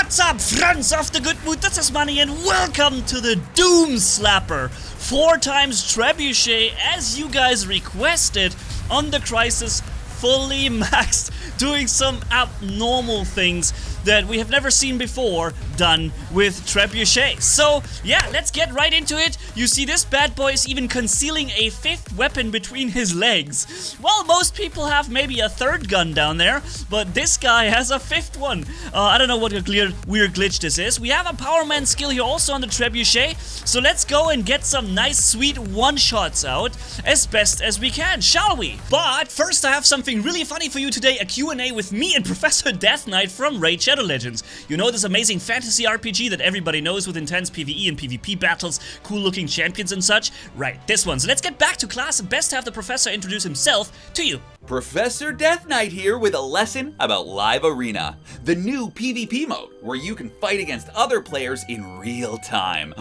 What's up, friends of the good mood? This is Manni and welcome to the Doom Slapper. 4 times Trebuchet as you guys requested on the Crisis, fully maxed, doing some abnormal things that we have never seen before done with Trebuchet. So yeah, let's get right into it. You see this bad boy is even concealing a 5th weapon between his legs. Well, most people have maybe a 3rd gun down there, but this guy has a 5th one. I don't know what a weird glitch this is. We have a Power Man skill here also on the Trebuchet, so let's go and get some nice sweet one-shots out as best as we can, shall we? But first I have something really funny for you today, a Q&A with me and Professor Death Knight from Raid Shadow Legends. You know, this amazing fantasy RPG that everybody knows with intense PvE and PvP battles, cool looking champions and such? Right, this one. So let's get back to class and best have the professor introduce himself to you. Professor Death Knight here with a lesson about Live Arena, the new PvP mode where you can fight against other players in real time.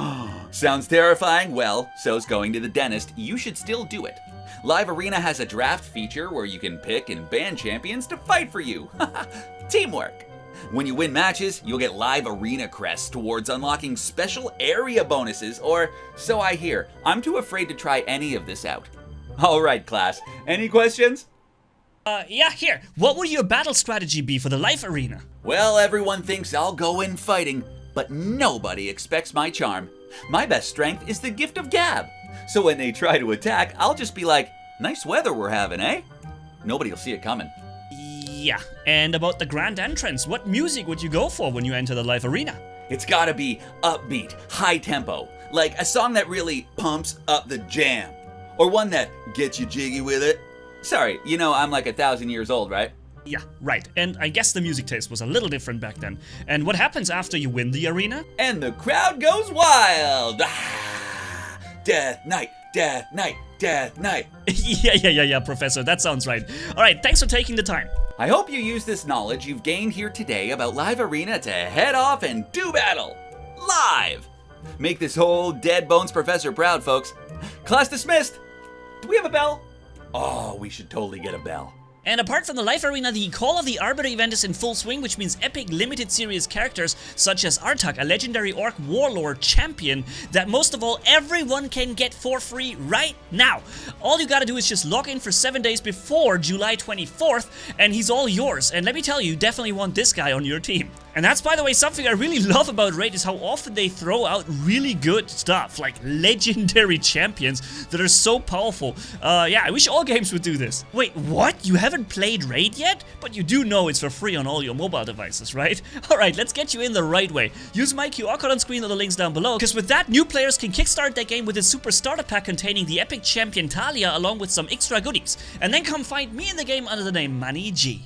Sounds terrifying? Well, so's going to the dentist. You should still do it. Live Arena has a draft feature where you can pick and ban champions to fight for you. Teamwork. When you win matches, you'll get Live Arena crests towards unlocking special area bonuses, or so I hear. I'm too afraid to try any of this out. Alright class, any questions? Yeah, here. What would your battle strategy be for the Live Arena? Well, everyone thinks I'll go in fighting, but nobody expects my charm. My best strength is the gift of gab. So when they try to attack, I'll just be like, nice weather we're having, eh? Nobody'll see it coming. Yeah, and about the grand entrance, what music would you go for when you enter the Live Arena? It's gotta be upbeat, high tempo, like a song that really pumps up the jam. Or one that gets you jiggy with it. Sorry, you know I'm like 1,000 years old, right? Yeah, right, and I guess the music taste was a little different back then. And what happens after you win the arena? And the crowd goes wild! Ah, Death Knight, Death Knight, Death Knight. Yeah, Professor, that sounds right. Alright, thanks for taking the time. I hope you use this knowledge you've gained here today about Live Arena to head off and do battle! Live! Make this whole Dead Bones Professor proud, folks. Class dismissed! Do we have a bell? Oh, we should totally get a bell. And apart from the Live Arena, the Call of the Arbiter event is in full swing, which means epic limited series characters such as Artak, a legendary orc warlord champion that most of all everyone can get for free right now. All you gotta do is just log in for 7 days before July 24th and he's all yours. And let me tell you, you definitely want this guy on your team. And that's, by the way, something I really love about Raid is how often they throw out really good stuff, like legendary champions that are so powerful. Yeah, I wish all games would do this. Wait, what? You haven't played Raid yet? But you do know it's for free on all your mobile devices, right? Alright, let's get you in the right way. Use my QR code on screen or the links down below, because with that, new players can kickstart their game with a super starter pack containing the epic champion Talia along with some extra goodies. And then come find me in the game under the name Manni-G.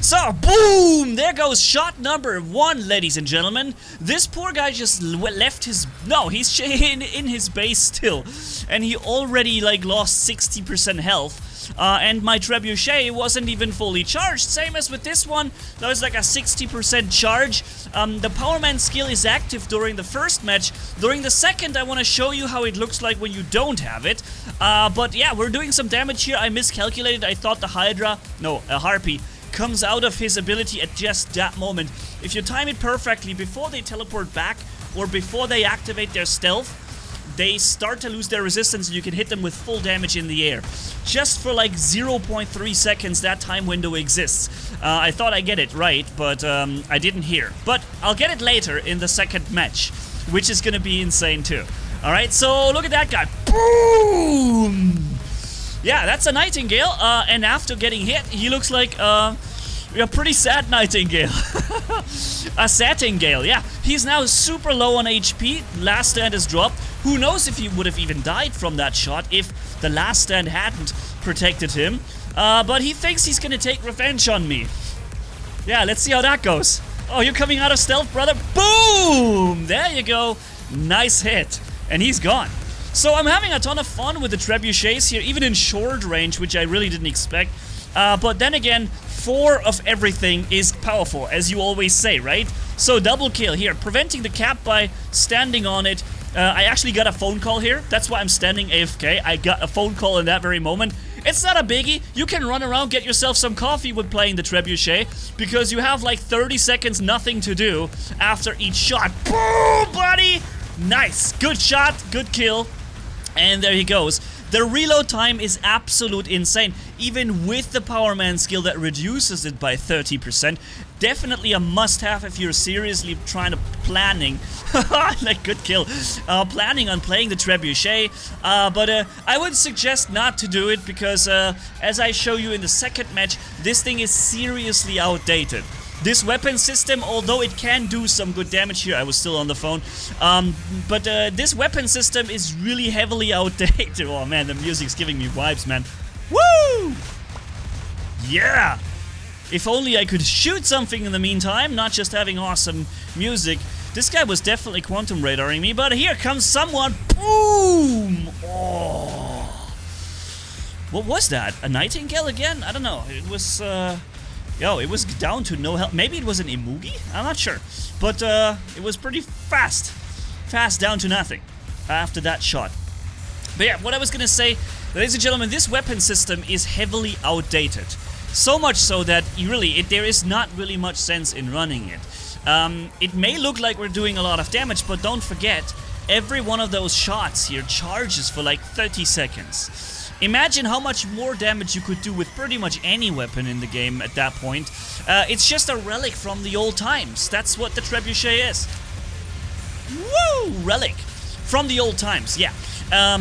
So, boom! There goes shot number 1, ladies and gentlemen. This poor guy just left his... No, he's in his base still. And he already, like, lost 60% health. And my Trebuchet wasn't even fully charged. Same as with this one. That was like a 60% charge. The Power Man skill is active during the first match. During the second, I want to show you how it looks like when you don't have it. But yeah, we're doing some damage here. I miscalculated. I thought the Hydra... No, a Harpy comes out of his ability at just that moment. If you time it perfectly, before they teleport back or before they activate their stealth, they start to lose their resistance and you can hit them with full damage in the air. Just for like 0.3 seconds that time window exists. I thought I'd get it right, but I didn't here. But I'll get it later in the second match, which is gonna be insane too. Alright, so look at that guy. Boom! Yeah, that's a Nightingale, and after getting hit, he looks like a pretty sad Nightingale. A Sattingale, yeah. He's now super low on HP, last stand is dropped. Who knows if he would have even died from that shot if the last stand hadn't protected him. But he thinks he's gonna take revenge on me. Yeah, let's see how that goes. Oh, you're coming out of stealth, brother? Boom! There you go. Nice hit. And he's gone. So I'm having a ton of fun with the Trebuchets here, even in short range, which I really didn't expect. But then again, 4 of everything is powerful, as you always say, right? So double kill here, preventing the cap by standing on it. I actually got a phone call here. That's why I'm standing AFK. I got a phone call in that very moment. It's not a biggie. You can run around, get yourself some coffee with playing the Trebuchet, because you have like 30 seconds nothing to do after each shot. Boom, buddy! Nice. Good shot, good kill. And there he goes. The reload time is absolute insane, even with the Power Man skill that reduces it by 30%. Definitely a must-have if you're seriously planning, like good kill, planning on playing the Trebuchet. But I would suggest not to do it because, as I show you in the second match, this thing is seriously outdated. This weapon system, although it can do some good damage here, I was still on the phone, but this weapon system is really heavily outdated. Oh man, the music's giving me vibes, man. Woo! Yeah! If only I could shoot something in the meantime, not just having awesome music. This guy was definitely quantum radaring me, but here comes someone. Boom! Oh! What was that? A nightingale again? I don't know. It was, Yo, it was down to no health. Maybe it was an Imugi? I'm not sure. But it was pretty fast. Fast down to nothing after that shot. But yeah, what I was gonna say, ladies and gentlemen, this weapon system is heavily outdated. So much so that there is not really much sense in running it. It may look like we're doing a lot of damage, but don't forget, every one of those shots here charges for like 30 seconds. Imagine how much more damage you could do with pretty much any weapon in the game at that point. It's just a relic from the old times. That's what the Trebuchet is. Woo! Relic. From the old times, yeah.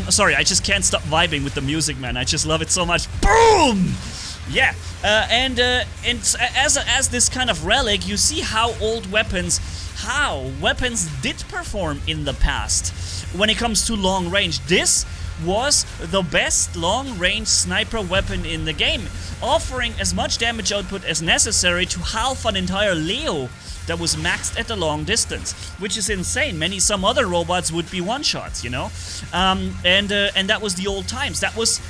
Sorry, I just can't stop vibing with the music, man. I just love it so much. Boom! Yeah, and as this kind of relic, you see how weapons did perform in the past when it comes to long range. This was the best long-range sniper weapon in the game, offering as much damage output as necessary to half an entire Leo that was maxed at a long distance, which is insane. Some other robots would be one-shots, you know? And that was the old times. That was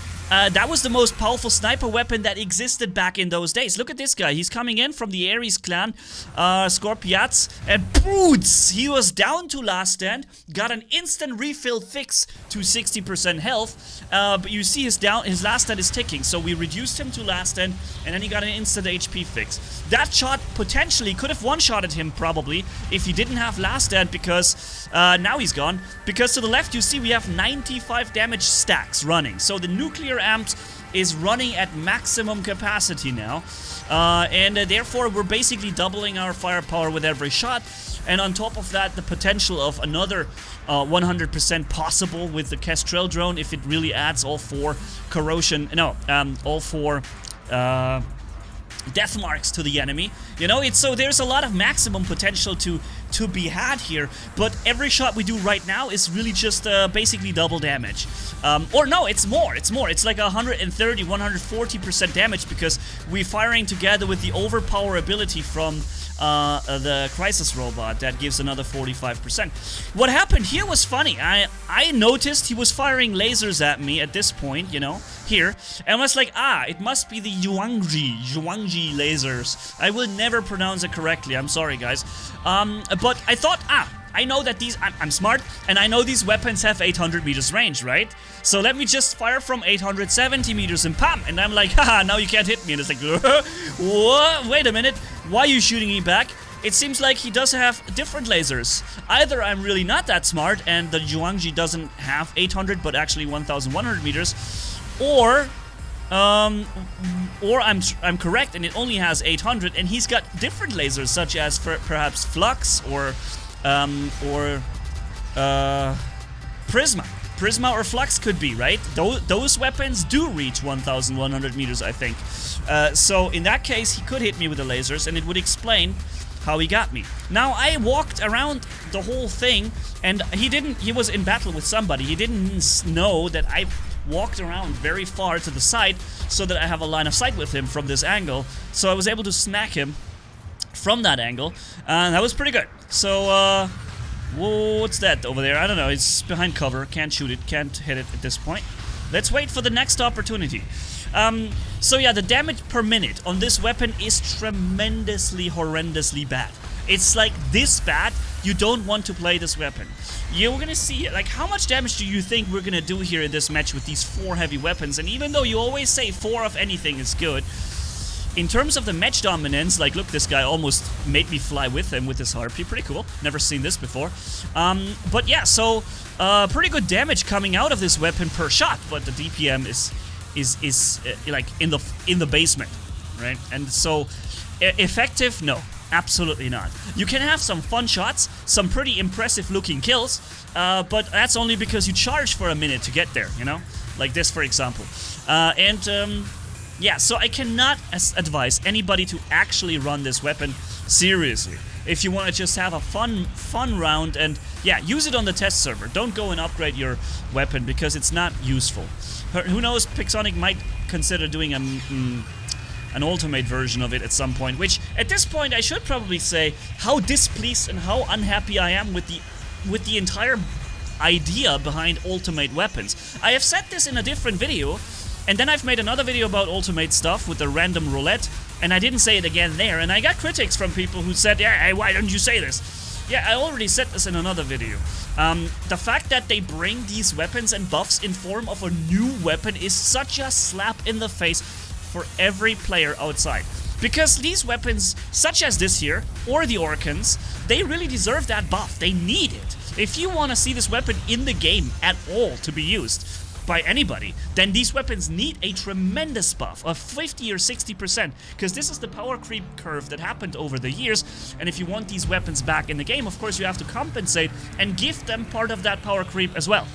the most powerful sniper weapon that existed back in those days. Look at this guy. He's coming in from the Ares clan, Scorpiats, and boots! He was down to last stand, got an instant refill fix to 60% health, but you see his last stand is ticking, so we reduced him to last stand, and then he got an instant HP fix. That shot potentially could have one-shotted him, probably, if he didn't have last stand, because now he's gone. Because to the left, you see we have 95 damage stacks running, so the nuclear amps is running at maximum capacity now, and therefore we're basically doubling our firepower with every shot, and on top of that the potential of another 100% possible with the Kestrel drone if it really adds all four death marks to the enemy. You know, so there's a lot of maximum potential to be had here, but every shot we do right now is really just basically double damage. Or no, it's more. It's like 130, 140% damage because we're firing together with the overpower ability from the Crisis robot that gives another 45%. What happened here was funny. I noticed he was firing lasers at me at this point, you know, here, and I was like, it must be the Zhuangji lasers. I will never pronounce it correctly, I'm sorry guys. But I thought, I know that I'm smart, and I know these weapons have 800 meters range, right? So let me just fire from 870 meters and pam! And I'm like, haha, now you can't hit me. And it's like, what? Wait a minute, why are you shooting me back? It seems like he does have different lasers. Either I'm really not that smart, and the Zhuangji doesn't have 800, but actually 1,100 meters, or I'm correct, and it only has 800, and he's got different lasers, such as perhaps Flux or Prisma. Prisma or Flux could be, right? Those weapons do reach 1,100 meters, I think. So in that case, he could hit me with the lasers, and it would explain how he got me. Now, I walked around the whole thing, and he was in battle with somebody. He didn't know that I walked around very far to the side so that I have a line of sight with him from this angle. So I was able to smack him from that angle, and that was pretty good. So, what's that over there? I don't know, it's behind cover, can't shoot it, can't hit it at this point. Let's wait for the next opportunity. So yeah, the damage per minute on this weapon is tremendously, horrendously bad. It's like this bad, you don't want to play this weapon. You're gonna see, like, how much damage do you think we're gonna do here in this match with these 4 heavy weapons? And even though you always say 4 of anything is good, in terms of the match dominance, like, look, this guy almost made me fly with him with his harpy. Pretty cool. Never seen this before. But yeah, so pretty good damage coming out of this weapon per shot. But the DPM is like in the basement, right? And so effective? No, absolutely not. You can have some fun shots, some pretty impressive looking kills, but that's only because you charge for a minute to get there, you know, like this, for example. Yeah, so I cannot advise anybody to actually run this weapon seriously. If you want to just have a fun round and, yeah, use it on the test server. Don't go and upgrade your weapon because it's not useful. Who knows, Pixonic might consider doing an ultimate version of it at some point, which at this point I should probably say how displeased and how unhappy I am with the entire idea behind ultimate weapons. I have said this in a different video, and then I've made another video about ultimate stuff with the random roulette, and I didn't say it again there, and I got critics from people who said, yeah, hey, why don't you say this? Yeah, I already said this in another video. The fact that they bring these weapons and buffs in form of a new weapon is such a slap in the face for every player outside. Because these weapons, such as this here, or the Orkans, they really deserve that buff. They need it. If you want to see this weapon in the game at all to be used by anybody, then these weapons need a tremendous buff of 50 or 60%, because this is the power creep curve that happened over the years, and if you want these weapons back in the game, of course you have to compensate and give them part of that power creep as well,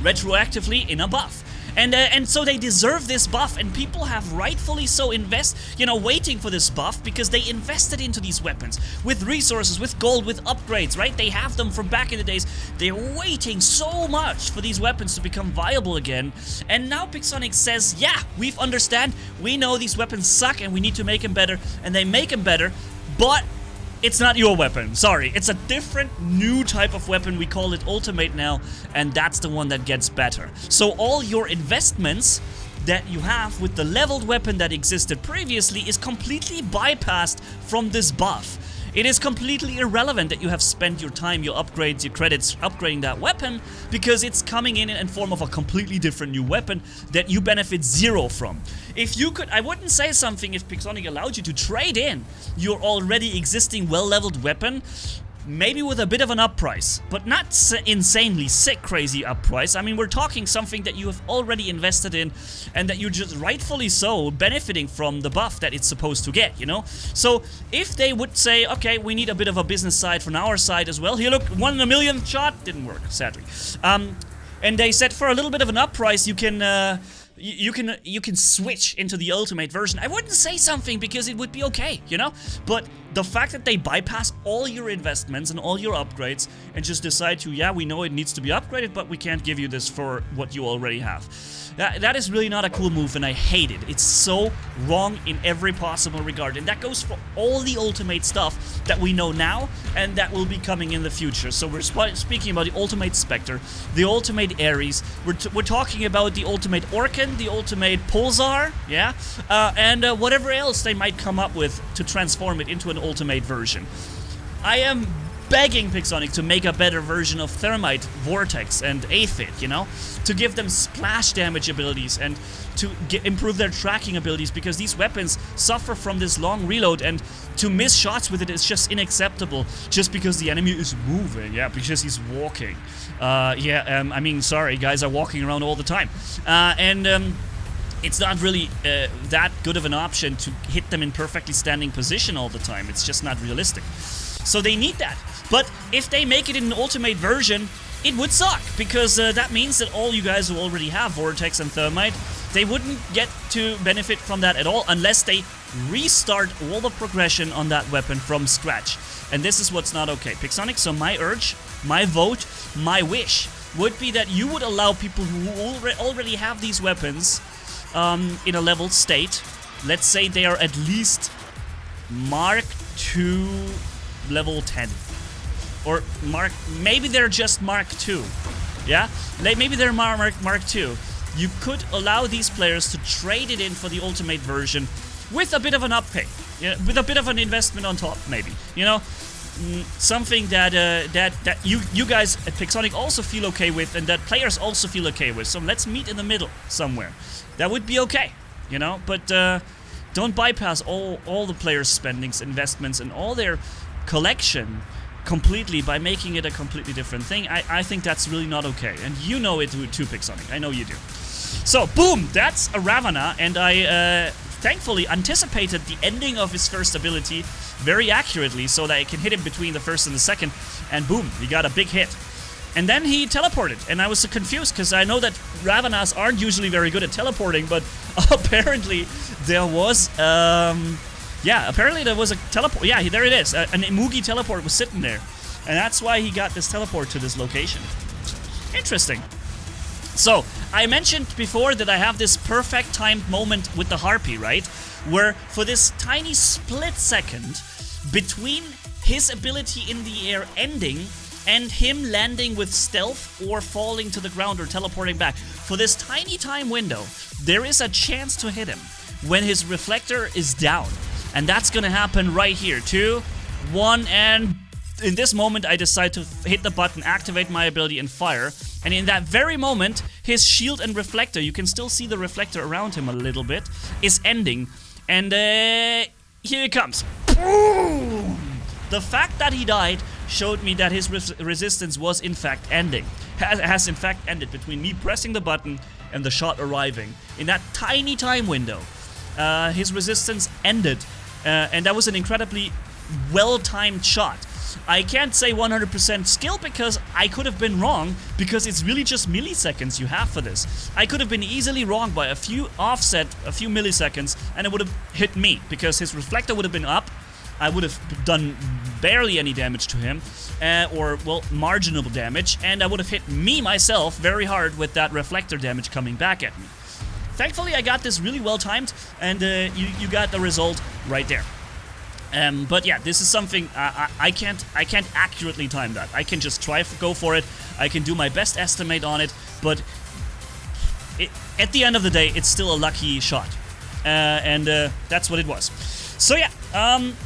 retroactively in a buff. And so they deserve this buff, and people have rightfully so waiting for this buff because they invested into these weapons with resources, with gold, with upgrades, right? They have them from back in the days. They're waiting so much for these weapons to become viable again. And now Pixonic says, yeah, we understand. We know these weapons suck and we need to make them better. And they make them better, but it's not your weapon. Sorry, it's a different new type of weapon. We call it Ultimate now, and that's the one that gets better. So all your investments that you have with the leveled weapon that existed previously is completely bypassed from this buff. It is completely irrelevant that you have spent your time, your upgrades, your credits upgrading that weapon, because it's coming in form of a completely different new weapon that you benefit zero from. If you could, I wouldn't say something if Pixonic allowed you to trade in your already existing well-leveled weapon, maybe with a bit of an up price, but not insanely sick crazy up price. I mean, we're talking something that you have already invested in and that you're just rightfully so benefiting from the buff that it's supposed to get, you know? So if they would say, okay, we need a bit of a business side from our side as well. Here, look, 1 in a million shot, didn't work, sadly. And they said for a little bit of an up price, you can switch into the ultimate version. I wouldn't say something because it would be okay, you know? But the fact that they bypass all your investments and all your upgrades and just decide to, yeah, we know it needs to be upgraded, but we can't give you this for what you already have. That is really not a cool move, and I hate it. It's so wrong in every possible regard, and that goes for all the ultimate stuff that we know now and that will be coming in the future. So we're speaking about the Ultimate Spectre, the Ultimate Ares, we're talking about the Ultimate Orkan, the Ultimate Pulsar, yeah, and whatever else they might come up with to transform it into an ultimate version. I am begging Pixonic to make a better version of Thermite, Vortex, and Aphid, you know? To give them splash damage abilities and to improve their tracking abilities, because these weapons suffer from this long reload, and to miss shots with it is just unacceptable just because the enemy is moving, yeah, because he's walking. I mean, sorry, guys are walking around all the time. It's not really that good of an option to hit them in perfectly standing position all the time. It's just not realistic. So they need that. But if they make it in an ultimate version, it would suck, because that means that all you guys who already have Vortex and Thermite, they wouldn't get to benefit from that at all unless they restart all the progression on that weapon from scratch. And this is what's not okay. Pixonic, so my urge, my vote, my wish would be that you would allow people who already have these weapons in a leveled state, let's say they are at least Mark II level 10. Or maybe they're just Mark II. Yeah? Maybe they're Mark II. You could allow these players to trade it in for the ultimate version with a bit of an uppay, with a bit of an investment on top, maybe. You know, something that that you guys at Pixonic also feel okay with, and that players also feel okay with. So let's meet in the middle somewhere. That would be okay, you know. But don't bypass all the players' spendings, investments, and all their collection completely by making it a completely different thing. I think that's really not okay, and you know it too, Pixonic. I know you do. So boom, that's a Ravana, and I thankfully anticipated the ending of his first ability very accurately so that I can hit him between the first and the second, and boom, he got a big hit. And then he teleported, and I was so confused because I know that Ravanas aren't usually very good at teleporting, but apparently there was, yeah, apparently there was a teleport. Yeah, there it is. An Imugi teleport was sitting there, and that's why he got this teleport to this location. Interesting. So, I mentioned before that I have this perfect timed moment with the Harpy, right? Where for this tiny split second between his ability in the air ending and him landing with stealth or falling to the ground or teleporting back, for this tiny time window, there is a chance to hit him when his reflector is down. And that's gonna happen right here. 2, 1, and in this moment I decide to hit the button, activate my ability, and fire. And in that very moment, his shield and reflector, you can still see the reflector around him a little bit, is ending. And here it comes. Boom! The fact that he died showed me that his resistance was in fact ending. Has in fact ended between me pressing the button and the shot arriving. In that tiny time window, his resistance ended. And that was an incredibly well-timed shot. I can't say 100% skill because I could have been wrong, because it's really just milliseconds you have for this. I could have been easily wrong by a few milliseconds, and it would have hit me because his reflector would have been up. I would have done barely any damage to him, or, well, marginal damage, and I would have hit me myself very hard with that reflector damage coming back at me. Thankfully, I got this really well timed, and you got the result right there. But yeah, this is something I can't accurately time that. I can just go for it. I can do my best estimate on it, but at the end of the day, it's still a lucky shot, and that's what it was. So yeah,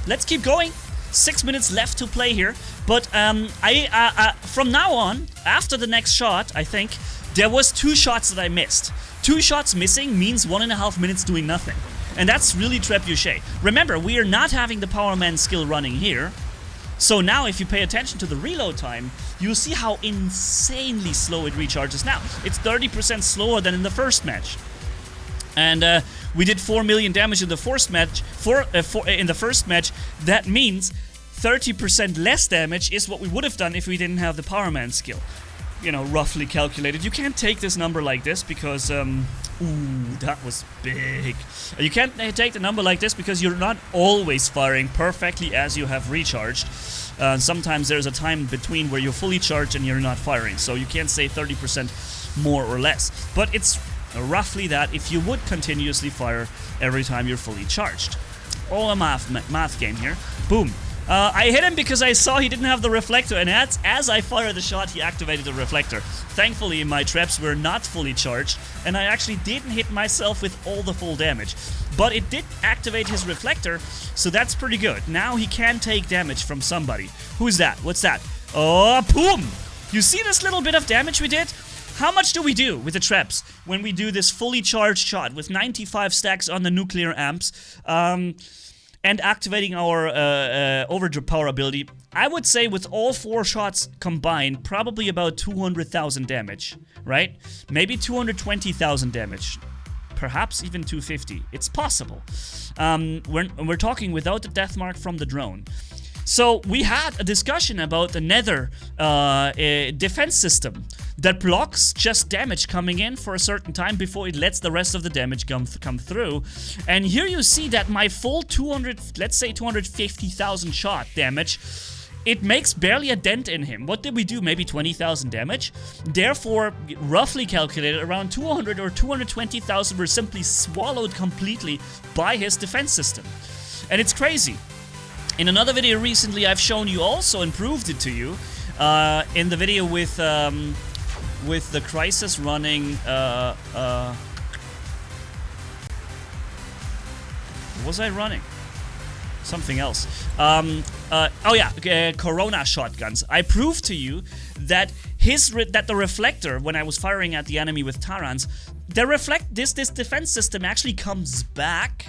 let's keep going. 6 minutes left to play here, but from now on, after the next shot, I think there was 2 shots that I missed. 2 shots missing means 1.5 minutes doing nothing. And that's really Trebuchet. Remember, we are not having the Power Man skill running here. So now if you pay attention to the reload time, you'll see how insanely slow it recharges now. It's 30% slower than in the first match. And we did 4 million damage in the first match. In the first match, that means 30% less damage is what we would have done if we didn't have the Power Man skill. You know, roughly calculated. You can't take this number like this because, ooh, that was big. You can't take the number like this because you're not always firing perfectly as you have recharged. Sometimes there's a time between where you're fully charged and you're not firing, so you can't say 30% more or less. But it's roughly that if you would continuously fire every time you're fully charged. All a math game here. Boom. I hit him because I saw he didn't have the reflector, and as I fired the shot, he activated the reflector. Thankfully, my traps were not fully charged, and I actually didn't hit myself with all the full damage. But it did activate his reflector, so that's pretty good. Now he can take damage from somebody. Who's that? What's that? Oh, boom! You see this little bit of damage we did? How much do we do with the traps when we do this fully charged shot with 95 stacks on the nuclear amps? And activating our overpower ability, I would say with all 4 shots combined, probably about 200,000 damage, right? Maybe 220,000 damage. Perhaps even 250. It's possible. We're talking without the death mark from the drone. So we had a discussion about the Nether defense system that blocks just damage coming in for a certain time before it lets the rest of the damage come through. And here you see that my full 200, let's say 250,000 shot damage, it makes barely a dent in him. What did we do? Maybe 20,000 damage? Therefore, roughly calculated, around 200 or 220,000 were simply swallowed completely by his defense system. And it's crazy. In another video recently, I've shown you also and proved it to you in the video with the Crisis running Was I running? Something else. Oh yeah, Corona shotguns. I proved to you that the reflector, when I was firing at the enemy with Tarans, this defense system actually comes back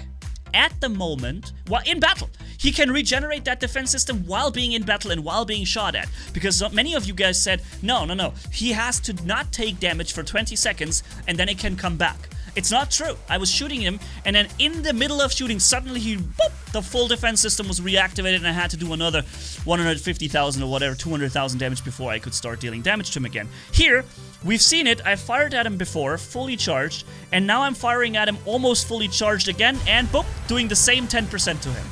at the moment while in battle. He can regenerate that defense system while being in battle and while being shot at. Because many of you guys said, no. He has to not take damage for 20 seconds and then it can come back. It's not true. I was shooting him, and then in the middle of shooting, suddenly the full defense system was reactivated, and I had to do another 150,000 or whatever, 200,000 damage before I could start dealing damage to him again. Here, we've seen it. I fired at him before, fully charged, and now I'm firing at him almost fully charged again, and doing the same 10% to him.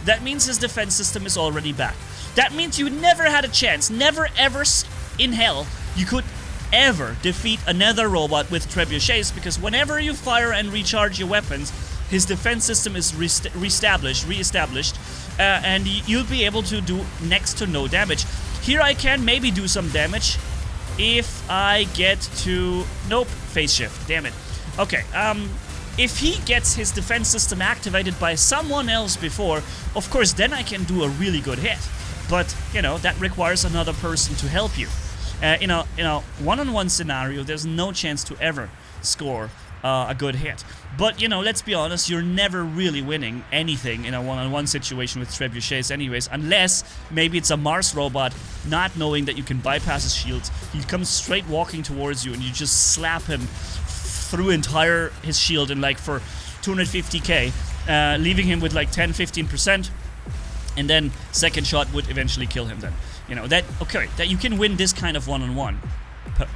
That means his defense system is already back. That means you never had a chance, never ever in hell you could ever defeat another robot with trebuchets, because whenever you fire and recharge your weapons, his defense system is reestablished, and you'll be able to do next to no damage. Here I can maybe do some damage if I get to... Nope, phase shift, damn it. Okay, if he gets his defense system activated by someone else before, of course then I can do a really good hit. But, you know, that requires another person to help you. In a one-on-one scenario, there's no chance to ever score a good hit. But, you know, let's be honest, you're never really winning anything in a one-on-one situation with trebuchets anyways, unless maybe it's a Mars robot not knowing that you can bypass his shields. He comes straight walking towards you and you just slap him through his shield and like for 250k, leaving him with like 10-15%, and then second shot would eventually kill him then. You know, that you can win this kind of one-on-one,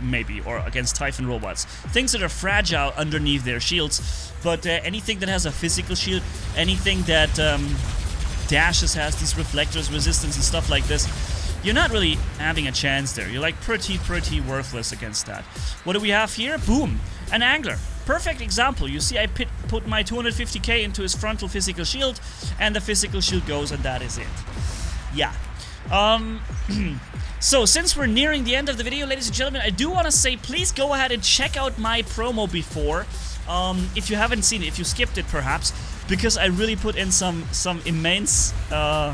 maybe, or against Typhon robots. Things that are fragile underneath their shields, but anything that has a physical shield, anything that dashes, has these reflectors, resistance, and stuff like this, you're not really having a chance there. You're like pretty worthless against that. What do we have here? Boom! An angler. Perfect example. You see, I put my 250k into his frontal physical shield, and the physical shield goes, and that is it. Yeah. So since we're nearing the end of the video, ladies and gentlemen, I do want to say, please go ahead and check out my promo before, if you haven't seen it, if you skipped it perhaps, because I really put in some immense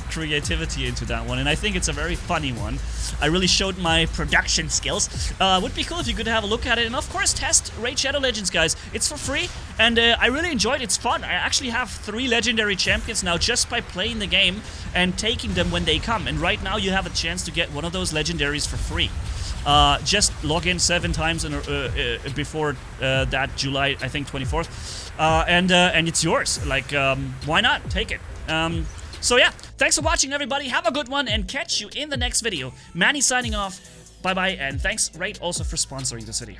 creativity into that one, and I think it's a very funny one. I really showed my production skills. Would be cool if you could have a look at it, and of course test Raid Shadow Legends, guys. It's for free, and I really enjoyed it. It's fun. I actually have 3 legendary champions now just by playing the game and taking them when they come, and right now you have a chance to get one of those legendaries for free. Just log in 7 times before that July, I think 24th, and it's yours. Like, why not? Take it. So yeah, thanks for watching, everybody. Have a good one, and catch you in the next video. Manny signing off. Bye-bye, and thanks, Raid, also for sponsoring this video.